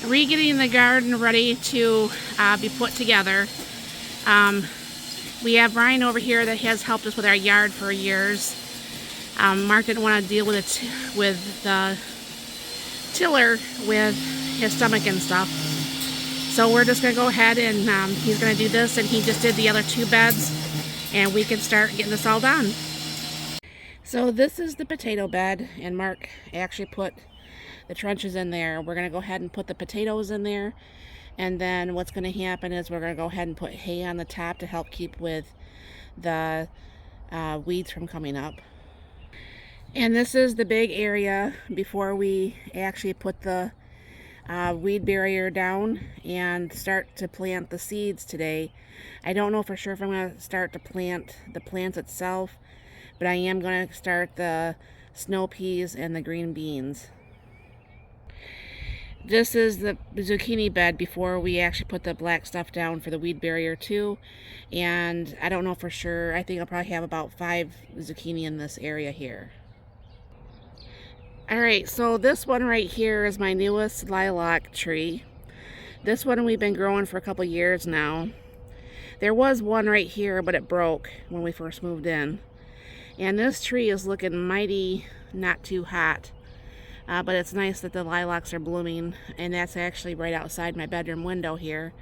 Re-getting the garden ready to be put together. We have Brian over here that has helped us with our yard for years. Mark didn't want to deal with it with the tiller with his stomach and stuff. So we're just going to go ahead and he's going to do this, and he just did the other 2 beds, and we can start getting this all done. So this is the potato bed, and Mark actually put the trenches in there. We're going to go ahead and put the potatoes in there, and then what's going to happen is we're going to go ahead and put hay on the top to help keep with the weeds from coming up. And this is the big area before we actually put the weed barrier down and start to plant the seeds today. I don't know for sure if I'm going to start to plant the plants itself, but I am going to start the snow peas and the green beans. This is the zucchini bed before we actually put the black stuff down for the weed barrier too. And I don't know for sure. I think I'll probably have about 5 zucchini in this area here. Alright, so this one right here is my newest lilac tree. This one we've been growing for a couple years now. There was one right here, but it broke when we first moved in. And this tree is looking mighty not too hot. But it's nice that the lilacs are blooming, and that's actually right outside my bedroom window here.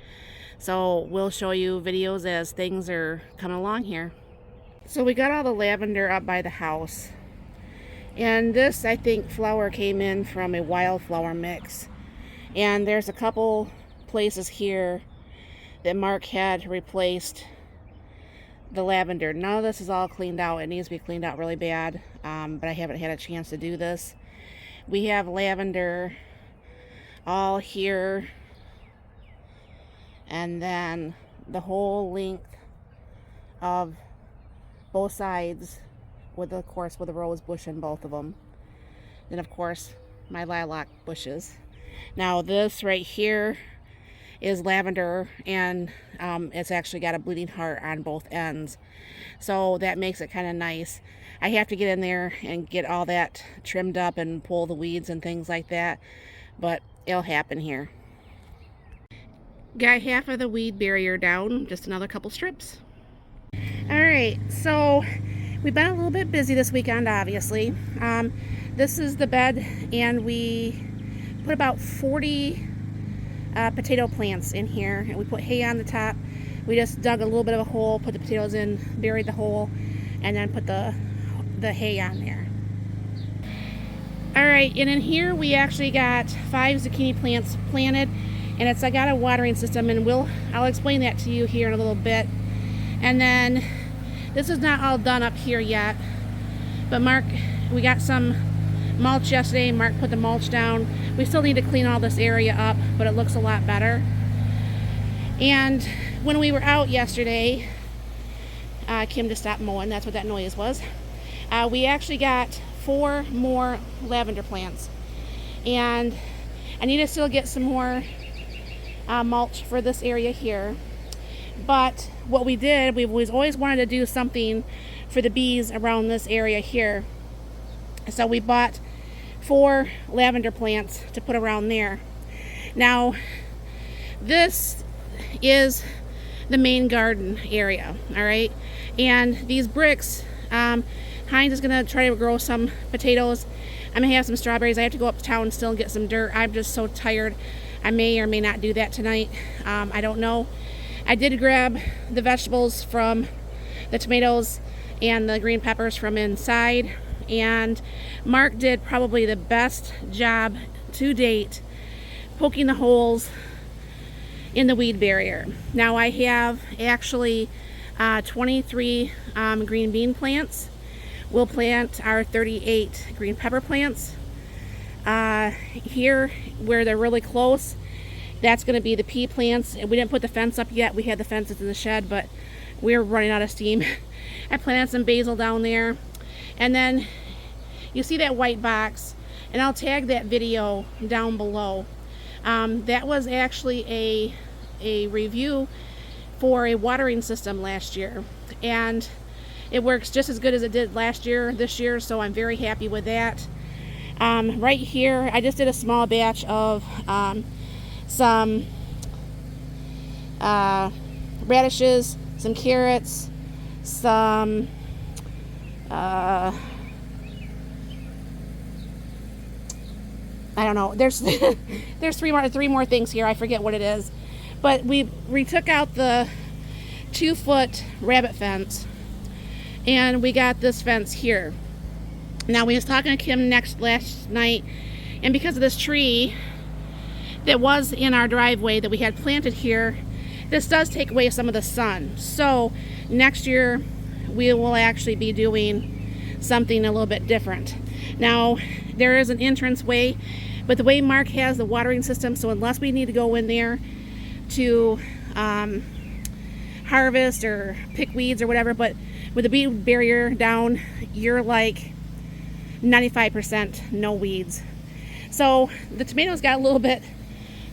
So we'll show you videos as things are coming along here. So we got all the lavender up by the house. And this, I think, flower came in from a wildflower mix. And there's a couple places here that Mark had replaced the lavender. None of this is all cleaned out. It needs to be cleaned out really bad, but I haven't had a chance to do this. We have lavender all here, and then the whole length of both sides with, of course, with a rose bush in both of them. Then, of course, my lilac bushes. Now this right here is lavender, and it's actually got a bleeding heart on both ends, so that makes it kind of nice. I have to get in there and get all that trimmed up and pull the weeds and things like that, but it'll happen here. Got half of the weed barrier down, just another couple strips. Alright, so we've been a little bit busy this weekend, obviously. This is the bed, and we put about 40 potato plants in here, and we put hay on the top. We just dug a little bit of a hole, put the potatoes in, buried the hole, and then put the hay on there. Alright, and in here we actually got 5 zucchini plants planted, and I got a watering system, and I'll explain that to you here in a little bit. And then this is not all done up here yet, but we got some mulch yesterday. Mark put the mulch down. We still need to clean all this area up, but it looks a lot better. And when we were out yesterday, Kim just stopped mowing. That's what that noise was. We actually got 4 more lavender plants, and I need to still get some more mulch for this area here. But what we did, we've always wanted to do something for the bees around this area here, so we bought 4 lavender plants to put around there. Now this is the main garden area, all right, and these bricks, Heinz is gonna try to grow some potatoes. I'm gonna have some strawberries. I have to go up to town still and get some dirt. I'm just so tired. I may or may not do that tonight. I don't know. I did grab the vegetables from the tomatoes and the green peppers from inside, and Mark did probably the best job to date poking the holes in the weed barrier. Now I have actually 23 green bean plants. We'll plant our 38 green pepper plants. Here where they're really close, that's going to be the pea plants. We didn't put the fence up yet. We had the fences in the shed, but we're running out of steam. I planted some basil down there. And then you see that white box, and I'll tag that video down below. That was actually a review for a watering system last year, and it works just as good as it did this year, so I'm very happy with that. Right here I just did a small batch of some radishes, some carrots, some I don't know. There's three more things here. I forget what it is. But we took out the 2-foot rabbit fence, and we got this fence here. Now, we was talking to Kim last night, and because of this tree that was in our driveway that we had planted here, this does take away some of the sun. So next year we will actually be doing something a little bit different. Now, there is an entrance way, but the way Mark has the watering system, so unless we need to go in there to harvest or pick weeds or whatever, but with the weed barrier down, you're like 95% no weeds. So the tomatoes got a little bit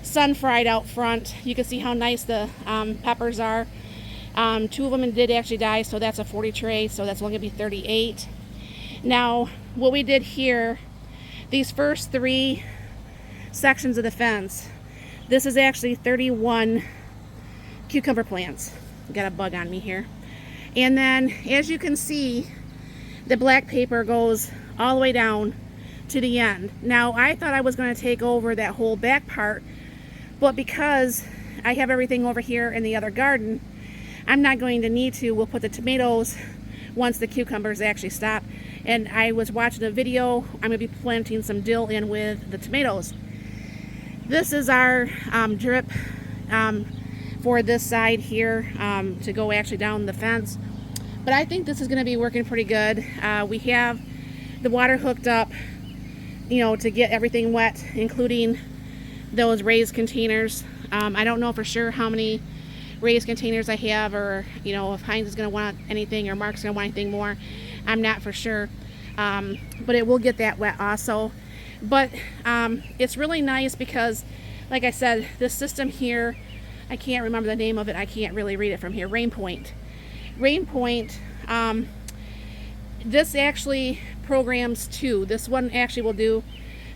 sun fried out front. You can see how nice the peppers are. 2 of them did actually die, so that's a 40 tray, so that's only gonna be 38. Now, what we did here, these first 3 sections of the fence, this is actually 31 cucumber plants. Got a bug on me here. And then, as you can see, the black paper goes all the way down to the end. Now, I thought I was going to take over that whole back part, but because I have everything over here in the other garden, I'm not going to need to. We'll put the tomatoes once the cucumbers actually stop. And I was watching a video. I'm going to be planting some dill in with the tomatoes. This is our drip for this side here to go actually down the fence. But I think this is going to be working pretty good. We have the water hooked up, you know, to get everything wet, including those raised containers. I don't know for sure how many raised containers I have, or, you know, if Heinz is going to want anything or Mark's going to want anything more. I'm not for sure. But it will get that wet also. But it's really nice because, like I said, this system here, I can't remember the name of it. I can't really read it from here. Rainpoint. This actually programs 2. This one actually will do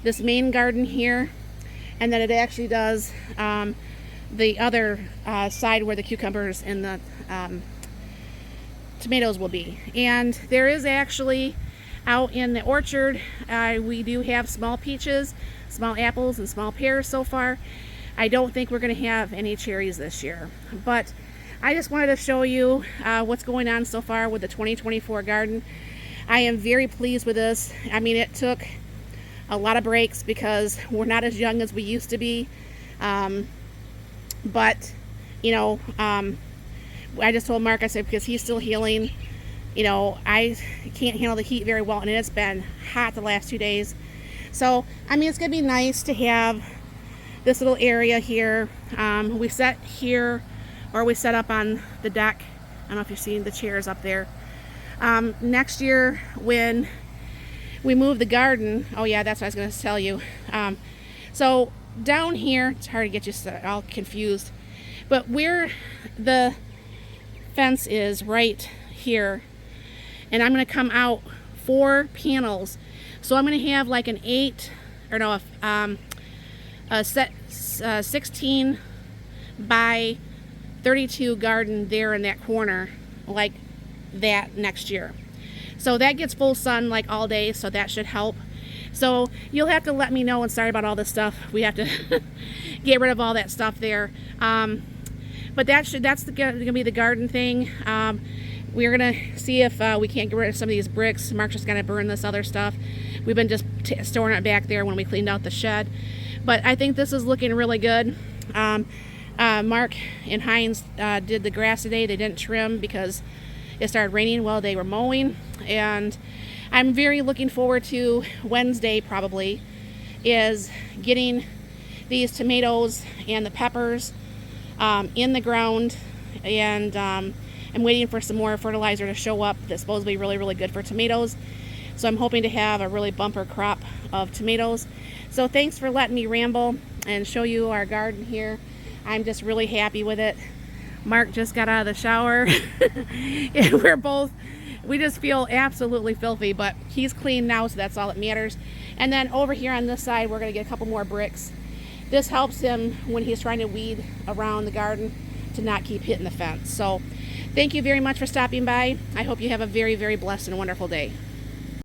this main garden here, and then it actually does the other side where the cucumbers and the tomatoes will be. And there is actually, out in the orchard, we do have small peaches, small apples, and small pears so far. I don't think we're going to have any cherries this year, but I just wanted to show you what's going on so far with the 2024 garden. I am very pleased with this. I mean, it took a lot of breaks because we're not as young as we used to be, but you know, I just told Mark, I said, because he's still healing, you know, I can't handle the heat very well, and it's been hot the last 2 days. So I mean, it's gonna be nice to have this little area here. We set here, or we set up on the deck. I don't know if you're seeing the chairs up there. Next year when we move the garden, oh yeah, that's what I was going to tell you. So down here, it's hard to get you all confused, but where the fence is right here, and I'm going to come out 4 panels. So I'm going to have like a 16 by 32 garden there in that corner, like that next year. So that gets full sun like all day, so that should help. So you'll have to let me know, and sorry about all this stuff. We have to get rid of all that stuff there. But that's gonna be the garden thing. We're gonna see if we can't get rid of some of these bricks. Mark's just gonna burn this other stuff. We've been just storing it back there when we cleaned out the shed. But I think this is looking really good. Mark and Heinz did the grass today. They didn't trim because it started raining while they were mowing, and I'm very looking forward to Wednesday, probably, is getting these tomatoes and the peppers in the ground, and I'm waiting for some more fertilizer to show up that's supposed to be really, really good for tomatoes. So I'm hoping to have a really bumper crop of tomatoes. So thanks for letting me ramble and show you our garden here. I'm just really happy with it. Mark just got out of the shower and we just feel absolutely filthy, but he's clean now, so that's all that matters. And then over here on this side, we're gonna get a couple more bricks this helps him when he's trying to weed around the garden to not keep hitting the fence. So thank you very much for stopping by. I hope you have a very, very blessed and wonderful day.